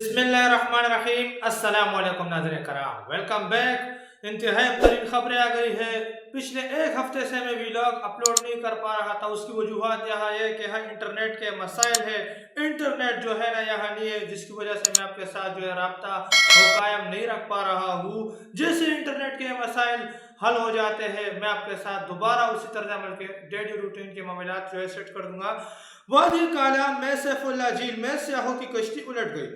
बिस्मिल्लाहिर्रहमानिर्रहीम। अस्सलाम वालेकुम नाज़रीन कराम, वेलकम बैक। इंतहाई तरीन खबरें आ गई है। पिछले एक हफ्ते से मैं व्लॉग अपलोड नहीं कर पा रहा था। उसकी वजूहत यहाँ है कि यहाँ इंटरनेट के मसाइल है। इंटरनेट जो है ना यहाँ नहीं है, जिसकी वजह से मैं आपके साथ जो है रब्ता वो कायम नहीं रख पा रहा हूँ। जैसे इंटरनेट के मसाइल हल हो जाते हैं, मैं आपके साथ दोबारा उसी तरह अमल के डेली रूटीन के मामलात जो है सेट कर दूंगा। वादी काला में सैफुल्ला झील में सियाहों की कश्ती उलट गई।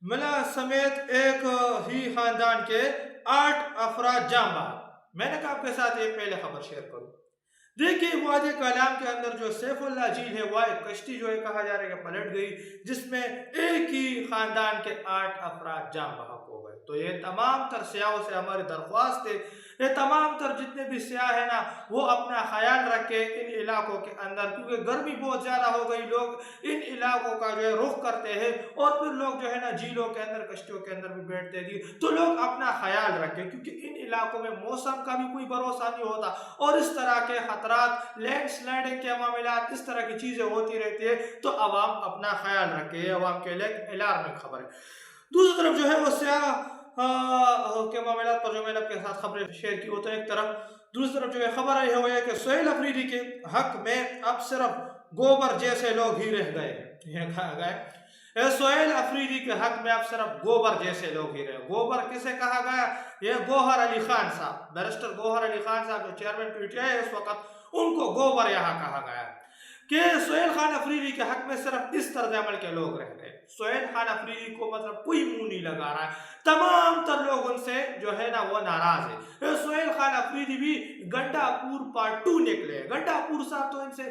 मिला समेत एक ही खानदान के 8 अफराद जाम बहाक। मैंने कहा आपके साथ ये पहले खबर शेयर करूं। देखिए, वादी कलाम के अंदर जो सैफुल्ला झील है, वह एक कश्ती जो है कहा जा रहा है कि पलट गई, जिसमें एक ही खानदान के 8 अफराद जाम बहक हो गए। तो ये तमाम तर सियाहों से हमारी दरख्वास्त है, ये तमाम तर जितने भी सियाह है ना, वो अपना ख्याल रखे इन इलाकों के अंदर, क्योंकि गर्मी बहुत ज़्यादा हो गई। लोग इन इलाकों का जो है रुख करते हैं और फिर लोग जो है ना झीलों के अंदर, कश्तियों के अंदर भी बैठते हैं। तो लोग अपना ख्याल रखें, क्योंकि इन इलाकों में मौसम का भी कोई भरोसा नहीं होता और इस तरह के खतरात, लैंड स्लाइडिंग के मामलात, इस तरह की चीज़ें होती रहती है। तो अवाम अपना ख्याल रखे, अवाम के लिए अलार्मिंग खबर है। दूसरी तरफ जो है वो सियाह के मामला पर जो मैंने आपके साथ खबरें शेयर की, वो तो एक तरफ। दूसरी तरफ जो है खबर आई है वो है कि सोहेल अफरीदी के हक में अब सिर्फ गोबर जैसे लोग ही रह गए। यह कहा गया सोहेल अफरीदी के हक में अब सिर्फ गोबर जैसे लोग ही रहे। गोबर किसे कहा गया? यह गौहर अली खान साहब, बैरिस्टर गौहर अली खान साहब जो चेयरमैन पीटीआई है इस वक्त, उनको गोबर यहाँ कहा गया कि सोहेल खान अफरीदी के हक में सिर्फ इस तरह अमल के लोग रह गए। सोहेल खान अफरीदी को मतलब कोई मुंह नहीं लगा रहा है, तमाम तर लोग उनसे जो है ना वो नाराज है। सोहेल खान अफरीदी भी गंडापुर पार्ट 2 निकले। गंडापुर साहब तो इनसे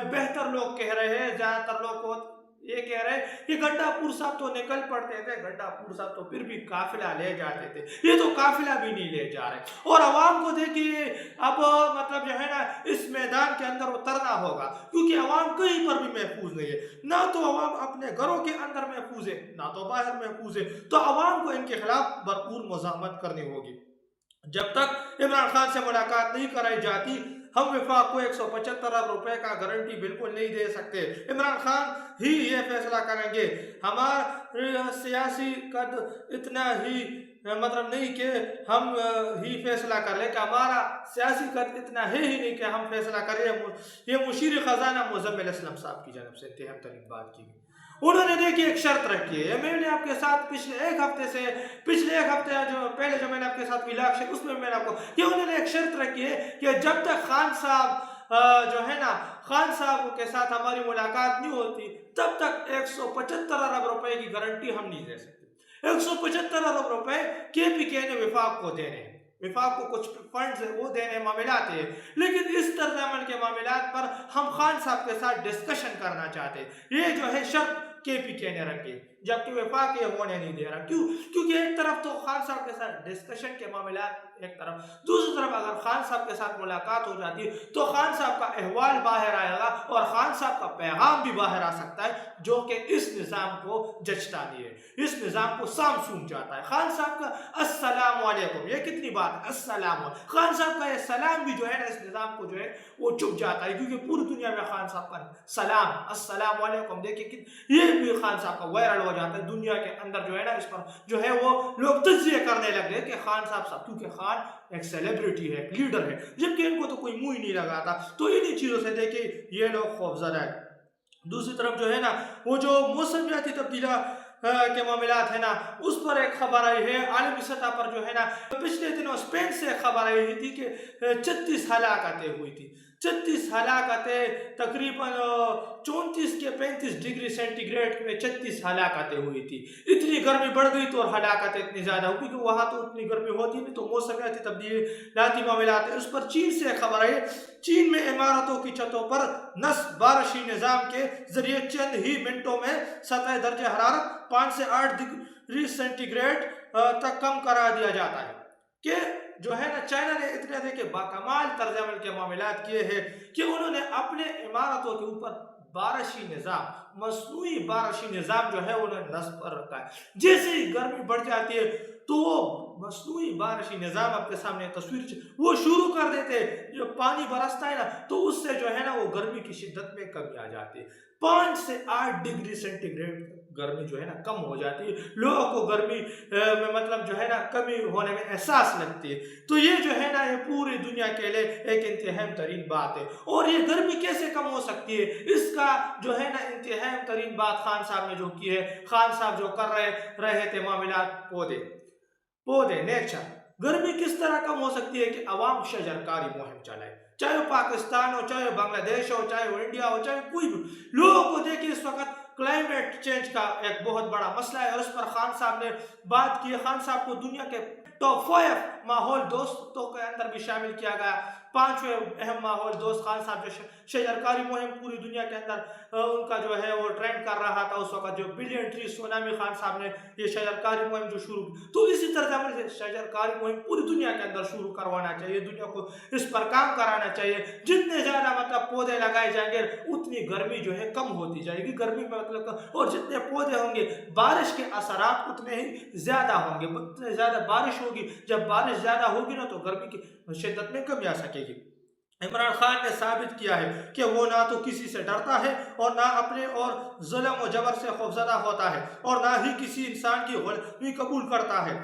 बेहतर लोग कह रहे हैं, ज्यादातर लोग को ये कह रहे हैं कि गंडापुर साहब तो निकल पड़ते थे, गंडापुर साहब तो फिर भी काफिला ले जाते थे, ये तो काफिला भी नहीं ले जा रहे। और आवाम को देखिए, अब मतलब जो है ना इस मैदान के अंदर उतरना होगा, क्योंकि आवाम कहीं पर भी महफूज नहीं है। ना तो आवाम अपने घरों के अंदर महफूज है, ना तो बाहर महफूज है। तो आवाम को इनके खिलाफ भरपूर मुज़ाहमत करनी होगी। जब तक इमरान खान से मुलाकात नहीं कराई जाती, हम विफाक को 175 अरब रुपए का गारंटी बिल्कुल नहीं दे सकते। इमरान खान ही ये फैसला करेंगे। हमारा सियासी कद इतना ही मतलब नहीं कि हम ही फैसला कर ले, कि हमारा सियासी कद इतना है ही नहीं कि हम फैसला करें। ये मुशीर खजाना मुज़म्मिल असलम साहब की जानब से इंतहाई तरीन बात की गई। उन्होंने देखिए एक शर्त रखी है। मैंने आपके साथ पिछले एक हफ्ते जो पहले जो मैंने आपके साथ व्लॉग शेयर, उसमें मैंने आपको ये उन्होंने एक शर्त रखी है कि जब तक खान साहब जो है ना, खान साहब के साथ हमारी मुलाकात नहीं होती, तब तक 175 अरब रुपए की गारंटी हम नहीं दे सकते। 175 अरब रुपए KPK ने विफाक को देने हैं। विफाक को कुछ फंड्स वो देने मामलात है, लेकिन इस तरह अमल के मामलात पर हम खान साहब के साथ डिस्कशन करना चाहते हैं। ये जो है शर्त KPK ने रखी, जबकि विफाक ये होने नहीं दे रहा। क्यों? क्योंकि एक तरफ तो खान साहब के साथ डिस्कशन के मामलात एक तरफ, दूसरी तरफ अगर खान साहब के साथ मुलाकात हो जाती है तो खान साहब का अहवाल बाहर आएगा और खान साहब का पैगाम भी बाहर आ सकता है, जो कि इस निज़ाम को जचता नहीं है, इस निज़ाम को सामसूम जाता है। खान साहब का अस्सलाम वालेकुम, ये कितनी बात, अस्सलाम, खान साहब का ये सलाम भी जो है ना इस निज़ाम को जो है वो चुप जाता है, क्योंकि पूरी दुनिया में खान साहब का सलाम, अस्सलाम वालेकुम, देखिए ये भी खान साहब का वायरल हो जाता है दुनिया के अंदर। जो है ना इस पर जो है वो लोग तज्जिया करने लग गए कि खान साहब, क्योंकि खान एक सेलिब्रिटी है, एक लीडर है, जबकि इनको तो कोई मुंह ही नहीं लगाता। तो इन्हीं चीजों से देखिए ये लोग खौफजदा है। दूसरी तरफ जो है ना वो जो मौसमियाती तब्दीला के मामलात है ना, उस पर एक खबर आई है आलमी सतह पर। जो है ना पिछले दिनों स्पेन से खबर आई थी कि 36 हलाकतें हुई थी। 36 हलाकतें, तकरीबन 34 के 35 डिग्री सेंटीग्रेड में 36 हलाकतें हुई थी। इतनी गर्मी बढ़ गई तो और हलाकतें इतनी ज़्यादा हुई, क्योंकि वहाँ तो इतनी गर्मी होती नहीं। तो मौसमियाती तब्दीलाती मामलात है, उस पर चीन से खबर आई। चीन में इमारतों की छतों पर नस्ब बारिशी निज़ाम के जरिए चंद ही मिनटों में सतह दर्जे हरारत 5 से 8 डिग्री सेंटीग्रेड तक कम करा दिया जाता है। कि जो है ना चाइना ने इतने देखिए बाकमाल तर्जमल के मामलात किए हैं कि उन्होंने अपने इमारतों के ऊपर बारिशी निज़ाम, मसनूई बारिशी निज़ाम जो है उन्होंने नस्ब कर रखा है। जैसे ही गर्मी बढ़ जाती है तो वो मसनूई बारिशी निज़ाम आपके सामने तस्वीर वो शुरू कर देते, जो पानी बरसता है ना, तो उससे जो है ना वो गर्मी की शिद्दत में कमी आ जाती है। 5 سے 8 ڈگری سینٹی گریڈ گرمی جو ہے نا کم ہو جاتی ہے، لوگوں کو گرمی میں مطلب جو ہے نا کمی ہونے میں احساس لگتی ہے۔ تو یہ جو ہے نا یہ پوری دنیا کے لیے ایک انتہائی ترین بات ہے۔ اور یہ گرمی کیسے کم ہو سکتی ہے، اس کا جو ہے نا انتہائی ترین بات خان صاحب نے جو کی ہے، خان صاحب جو کر رہے تھے معاملات پودے نیچر، گرمی کس طرح کم ہو سکتی ہے کہ عوام شجرکاری مہم چلائے، چاہے وہ پاکستان ہو، چاہے بنگلہ دیش ہو، چاہے وہ انڈیا ہو، چاہے کوئی بھی۔ لوگوں کو دیکھیں اس وقت کلائمیٹ چینج کا ایک بہت بڑا مسئلہ ہے، اور اس پر خان صاحب نے بات کی ہے۔ خان صاحب کو دنیا کے ٹاپ 5 ماحول دوستوں کے اندر بھی شامل کیا گیا۔ 5ویں اہم ماحول دوست خان صاحب جو شجرکاری مہم پوری دنیا کے اندر ان کا جو ہے وہ ٹرینڈ کر رہا تھا اس وقت، جو بلین ٹری سونامی خان صاحب نے یہ شجرکاری مہم جو شروع کی، تو اسی طرح سے شجرکاری مہم پوری دنیا کے اندر شروع کروانا چاہیے، دنیا کو اس پر کام کرانا چاہیے۔ جتنے زیادہ مطلب پودے لگائے جائیں گے اتنی گرمی جو ہے کم ہوتی جائے گی، گرمی میں مطلب، اور جتنے پودے ہوں گے بارش کے اثرات اتنے ہی زیادہ ہوں گے، اتنے زیادہ بارش ہوگی، جب بارش زیادہ ہوگی نا تو گرمی کی شدت میں کمی آ سکے گی۔ عمران خان نے ثابت کیا ہے کہ وہ نہ تو کسی سے ڈرتا ہے اور نہ اپنے اور ظلم و جبر سے خوفزدہ ہوتا ہے، اور نہ ہی کسی انسان کی غلامی قبول کرتا ہے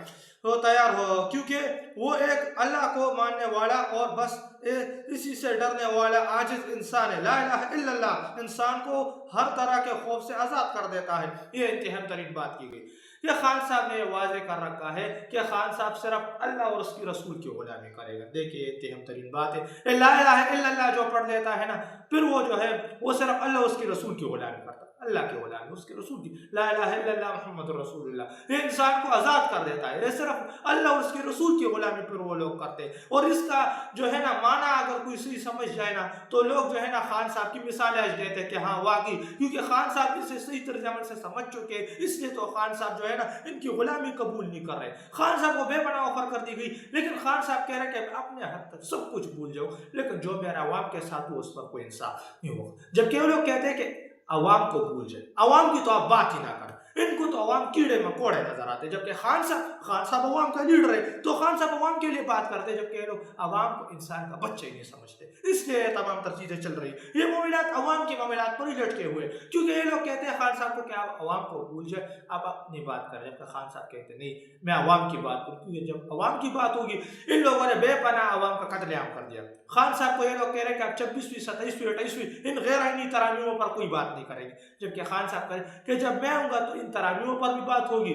تو تیار ہو، کیونکہ وہ ایک اللہ کو ماننے والا اور بس اسی سے ڈرنے والا عاجز انسان ہے۔ لا الہ الا اللہ انسان کو ہر طرح کے خوف سے آزاد کر دیتا ہے۔ یہ انتہائی ترین بات کی گئی۔ یہ خان صاحب نے یہ واضح کر رکھا ہے کہ خان صاحب صرف اللہ اور اس کی رسول کی غلامی کرے گا۔ دیکھیے انتہائی ترین بات ہے، لا الہ الا اللہ جو پڑھ لیتا ہے نا، پھر وہ جو ہے وہ صرف اللہ اور اس کی رسول کی غلامی کرتا ہے، اللہ کی غلامی، اس کے رسول کی، لا الہ الا اللہ محمد رسول اللہ۔ یہ انسان کو آزاد کر دیتا ہے، یہ صرف اللہ اور اس کے رسول کی غلامی پھر وہ لوگ کرتے ہیں۔ اور اس کا جو ہے نا معنی اگر کوئی صحیح سمجھ جائے نا تو لوگ جو ہے نا خان صاحب کی مثالیں دیتے ہیں کہ ہاں واقعی، کیونکہ خان صاحب اسے صحیح طرز عمل سے سمجھ چکے، اس لیے تو خان صاحب جو ہے نا ان کی غلامی قبول نہیں کر رہے۔ خان صاحب کو بے پناہ آفر کر دی گئی، لیکن خان صاحب کہہ رہے کہ اپنے حد تک سب کچھ بھول جاؤ، لیکن جو میرا عوام کے ساتھ ہو اس پر کوئی انصاف نہیں ہوگا۔ جبکہ وہ لوگ کہتے ہیں کہ عوام کو بھول جائے، عوام کی تو آپ بات ہی نہ کریں، ان کو تو عوام کیڑے مکوڑے نظر آتے، جبکہ خان صاحب عوام کا لیڈر ہے تو خان صاحب عوام کے لیے بات کرتے، جبکہ یہ لوگ عوام کو انسان کا بچہ ہی نہیں سمجھتے۔ اس لیے یہ تمام تر چیزیں چل رہی ہیں، یہ معاملات عوام کے معاملات پر ہی لٹکے ہوئے، کیونکہ یہ لوگ کہتے ہیں خان صاحب کو کہ آپ عوام کو بھول جائے، آپ اپنی بات کریں، جبکہ خان صاحب کہتے ہیں نہیں میں عوام کی بات کروں، کیونکہ جب عوام کی بات ہوگی ان لوگوں نے بے پناہ عوام کا قتل عام کر دیا۔ خان صاحب کو یہ لوگ کہہ رہے ہیں کہ آپ 26ویں 27ویں 28ویں ان غیر آئینی ترامیم پر کوئی بات نہیں کریں گے، جبکہ خان صاحب کہہ رہے کہ جب میں ہوں گا تو ان ترامیموں پر بھی بات ہوگی،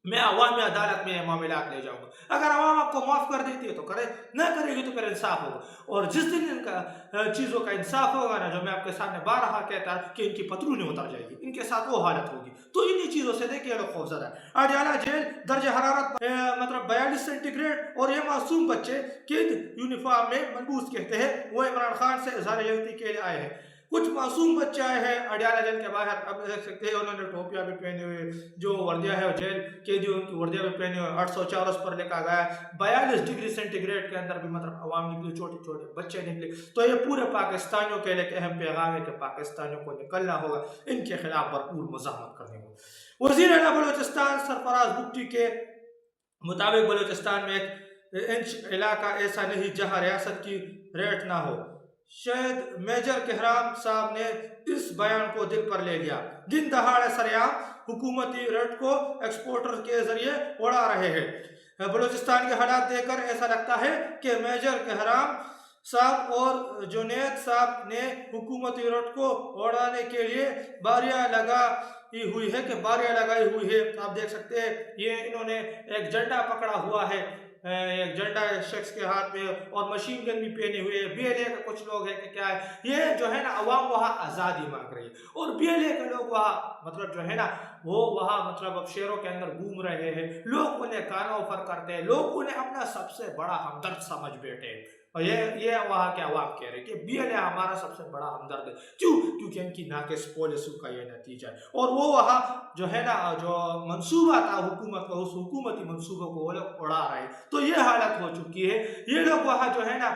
میں عوامی عدالت میں یہ معاملات لے جاؤں گا، اگر عوام آپ کو معاف کر دیتی ہے تو کرے، نہ کرے گی تو پھر انصاف ہوگا۔ اور جس دن ان کا چیزوں کا انصاف ہوگا نا، جو میں آپ کے سامنے بارہا کہتا ہے کہ ان کی پتلونیں اتر جائے گی، ان کے ساتھ وہ حالت ہوگی، تو انہی چیزوں سے دیکھیں یہ لوگ خوفزدہ ہے۔ اڈیالہ جیل درجہ حرارت مطلب 42 سینٹی گریڈ، اور یہ معصوم بچے قید یونیفارم میں ملبوس کہتے ہیں وہ عمران خان سے اظہار یکجہتی کے لیے آئے ہیں۔ کچھ معصوم بچے آئے ہیں اڈیالہ جیل کے باہر، اب دیکھ سکتے ہیں انہوں نے ٹوپیاں بھی پہنے ہوئے، جو وردیاں ہے جیل قیدیوں کی وردیاں بھی پہنے ہوئے، 804 اس پر لکھا گیا ہے۔ 42 ڈگری سینٹی گریڈ کے اندر بھی مطلب عوام نکلی، چھوٹے چھوٹے بچے نکلے، تو یہ پورے پاکستانیوں کے لیے ایک اہم پیغام ہے کہ پاکستانیوں کو نکلنا ہوگا، ان کے خلاف بھرپور مزاحمت کرنے ہوگی۔ وزیر اعلیٰ بلوچستان سرفراز بگٹی کے مطابق بلوچستان میں ایک انچ علاقہ ایسا نہیں جہاں ریاست کی ریٹ نہ ہو۔ شاید میجر کہرام صاحب نے اس بیان کو دل پر لے لیا، دن دہاڑے سریعام حکومتی ریٹ کو ایکسپورٹر کے ذریعے اڑا رہے ہیں۔ بلوچستان کے حالات دیکھ کر ایسا لگتا ہے کہ میجر کہرام صاحب اور جنید صاحب نے حکومتی ریٹ کو اڑانے کے لیے باریاں لگائی ہوئی ہے۔ آپ دیکھ سکتے ہیں یہ انہوں نے ایک جھنڈا پکڑا ہوا ہے، ایک جھنڈا شخص کے ہاتھ میں، اور مشین گن بھی پہنے ہوئے، بی ایل اے کے کچھ لوگ ہیں کہ کیا ہے، یہ جو ہے نا عوام وہاں آزادی مانگ رہی ہے، اور بی ایل اے کے لوگ وہاں مطلب جو ہے نا وہ وہاں مطلب اب شہروں کے اندر گھوم رہے ہیں، لوگ انہیں کانا اوفر کرتے ہیں، لوگ انہیں اپنا سب سے بڑا ہمدرد سمجھ بیٹھے، اور یہ وہاں کے عوام کہہ رہے کہ بی ایل اے ہمارا سب سے بڑا ہمدرد ہے، کیونکہ ان کی ناقص پالیسیوں کا یہ نتیجہ ہے، اور وہ وہاں جو ہے نا جو منصوبہ تھا حکومت کا، اس حکومتی منصوبوں کو وہ لوگ اڑا رہے ہیں، تو یہ حالت ہو چکی ہے، یہ لوگ وہاں جو ہے نا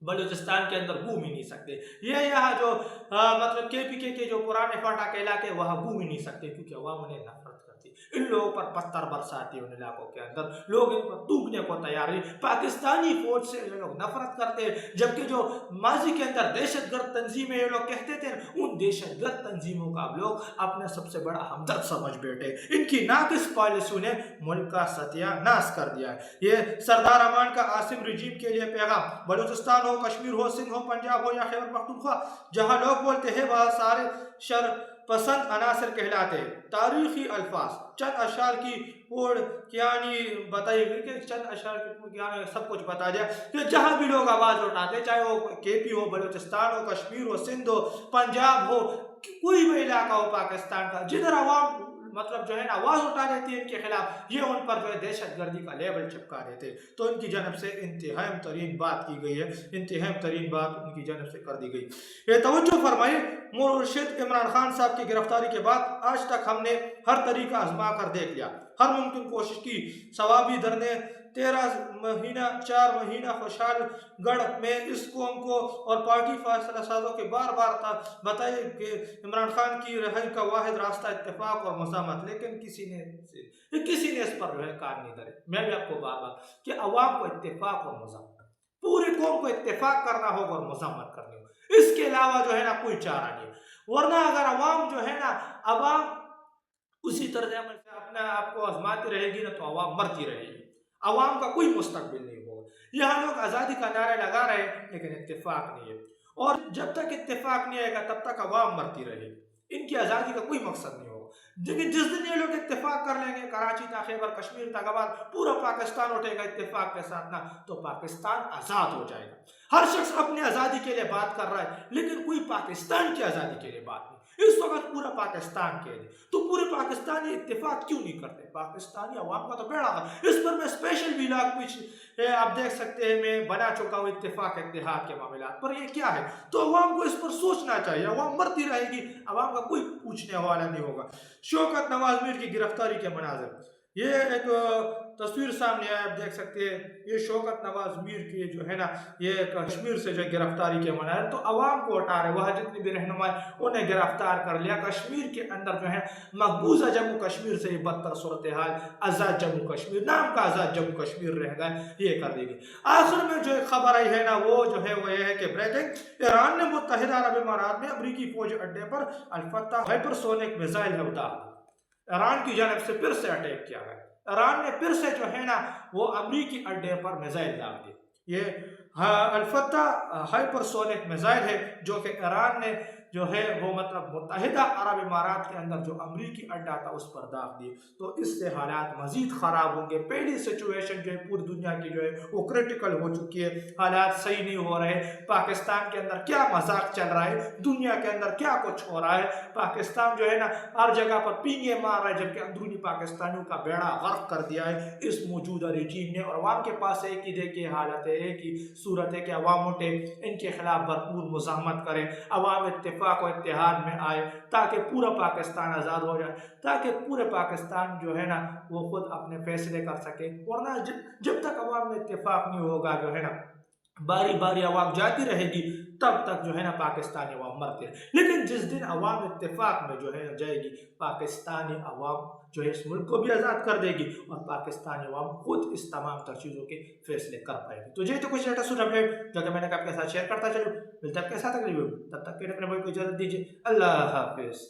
بلوچستان کے اندر گھوم ہی نہیں سکتے، یہ یہاں جو مطلب کے پی کے جو پرانے فاٹا کے علاقے وہاں گھوم ہی نہیں سکتے، کیونکہ عوام انہیں نفرت नफरत करती, इन लोगों पर पत्थर बरसाती उन इलाकों के अंदर, लोग इन पर थूकने को तैयार है। पाकिस्तानी फौज से ये लोग नफरत करते हैं, जबकि जो माजी के अंदर दहशतगर्द तंजीमें ये लोग कहते थे, उन दहशतगर्द तंजीमों का अब लोग अपने सबसे बड़ा हमदर्द समझ बैठे। इनकी नाकिस पॉलिसियों ने मुल्क का सत्यानाश कर दिया है। ये सरदार अमान का आसिम रिजीम के लिए पैगाम, बलूचिस्तान हो, कश्मीर हो, सिंध हो, पंजाब हो या खैबर पख्तूनख्वा, जहां लोग बोलते हैं वह सारे शर पसंद अनासर कहलाते हैं। तारीखी अल्फाज, चंद अशार की पूर्ण यानी बताई गई कि चंद अशार की पूर्ण यानी सब कुछ बता दिया कि जहां भी लोग आवाज उठाते, चाहे वो केपी हो, बलूचिस्तान हो, कश्मीर हो, सिंध हो, पंजाब हो, कोई भी इलाका हो पाकिस्तान का, जिधर आवाम मतलब जो है ना आवाज उठा देती है इनके खिलाफ, ये उन पर जो है दहशतगर्दी का लेबल चिपका देते। तो इनकी जानब से इंतहाई तरीन बात की गई है, इंतहाई तरीन बात उनकी जानब से कर दी गई। ये तवज्जो फरमाइए, मुर्शिद इमरान खान साहब की गिरफ्तारी के बाद आज तक हमने हर तरीका आजमा कर देख लिया, हर मुमकिन कोशिश की। सवाबी धरने, 4 महीना खुशहाल गढ़ में इस कौम को और पार्टी फैसला साजों के बार बार बताए कि इमरान खान की रिहाई का वाहिद रास्ता इत्तेफाक और मज़ामत, लेकिन किसी ने इस पर जो है कान नहीं धरे। मैं भी आपको बार बार कि अवाम को इत्तेफाक और मज़ामत, पूरी कौम को इत्तेफाक करना होगा और मज़ामत करनी होगी, इसके अलावा जो है ना कोई चारा नहीं है। वरना अगर अवाम जो है ना अवाम उसी तरह अमल से अपने आप को आजमाती रहेगी ना, तो अवाम मरती रहेगी, अवाम का कोई मुस्तकबिल नहीं होगा। यहाँ लोग आज़ादी का नारा लगा रहे हैं लेकिन इत्तेफाक नहीं है, और जब तक इत्तेफाक नहीं आएगा तब तक अवाम मरती रहेगी, इनकी आज़ादी का कोई मकसद नहीं होगा। लेकिन जिस दिन ये लोग इत्तेफाक कर लेंगे, कराची तक, खैबर कश्मीर तक, आबाद पूरा पाकिस्तान उठेगा इत्तेफाक के साथ ना, तो पाकिस्तान आज़ाद हो जाएगा। हर शख्स अपनी आज़ादी के लिए बात कर रहा है, लेकिन कोई पाकिस्तान की आज़ादी के लिए बात नहीं। इस वक्त पूरा पाकिस्तान के लिए, तो पूरे पाकिस्तानी इत्तेफाक क्यों नहीं करते? पाकिस्तानी अवाम का तो बेड़ा है। इस पर मैं स्पेशल व्लॉग कुछ आप देख सकते हैं, मैं बना चुका हूँ इत्तेफाक इत्तेहाद के मामला पर। ये क्या है, तो अवाम को इस पर सोचना चाहिए। अवाम मरती रहेगी, अवाम का कोई पूछने वाला नहीं होगा। शौकत नवाज मीर की गिरफ्तारी के मनाजिर, ये एक तस्वीर सामने आया, आप देख सकते हैं। ये शौकत नवाज मीर की जो है ना, ये कश्मीर से जो गिरफ्तारी के मनाजिर, तो अवाम को हटा रहे, वहाँ जितने भी रहनुमा उन्हें गिरफ्तार कर लिया। कश्मीर के अंदर जो है मकबूजा जम्मू कश्मीर से बदतर सूरत हाल, आज़ाद जम्मू कश्मीर, नाम का आज़ाद जम्मू कश्मीर रह गए, ये कर दी गई। आखिर में जो खबर आई है ना, वो जो है वो ये है कि ब्रेकिंग, ईरान ने मुत्तहिदा अरब इमारात में अमरीकी फौजी अड्डे पर अल-फत्ता हाइपरसोनिक मिसाइल उतार, ईरान की जानब से फिर से अटैक किया है। ईरान ने फिर से जो है ना वो अमरीकी अड्डे पर मिसाइल दाग दी। ये अल-फत्ता हाइपरसोनिक मिसाइल है जो कि ईरान ने जो है वो मतलब मुत्तहिदा अरब इमारात के अंदर जो अमरीकी अड्डा था उस पर दाग दिए। तो इससे हालात मजीद ख़राब होंगे। पहली सिचुएशन जो है पूरी दुनिया की जो है वो क्रिटिकल हो चुकी है, हालात सही नहीं हो रहे। पाकिस्तान के अंदर क्या मजाक चल रहा है, दुनिया के अंदर क्या कुछ हो रहा है। पाकिस्तान जो है ना हर जगह पर पींगे मार रहा है, जबकि अंदरूनी पाकिस्तानियों का बेड़ा गर्क कर दिया है इस मौजूदा रजीम ने। और अवाम के पास एक ही देखिए हालत है, एक ही सूरत है कि अवाम उठे, इनके खिलाफ भरपूर मुज़ाहमत करें, अवाम इत्तेफाक और इत्तेहाद में आए ताकि पूरा पाकिस्तान आज़ाद हो जाए, ताकि पूरे पाकिस्तान जो है ना वो खुद अपने फैसले कर सके। वरना जब तक अवाम में इत्तेफाक नहीं होगा, जो है ना बारी बारी अवाम जाती रहेगी, तब तक जो है ना पाकिस्तानी अवाम मरते रहे। लेकिन जिस दिन अवाम इत्तेफाक में जो है जाएगी, पाकिस्तानी अवाम जो है इस मुल्क को भी आज़ाद कर देगी और पाकिस्तानी अवाम खुद इस तमाम तर चीज़ों के फैसले कर पाएगी। तो ये तो कुछ लेटेस्ट अपडेट जो कि मैंने आपके साथ शेयर करता चलूँ, मिलता है आपके साथ अगली वीडियो, तब तक के लिए अपने भाई को इजाज़त दीजिए। अल्लाह हाफिज़।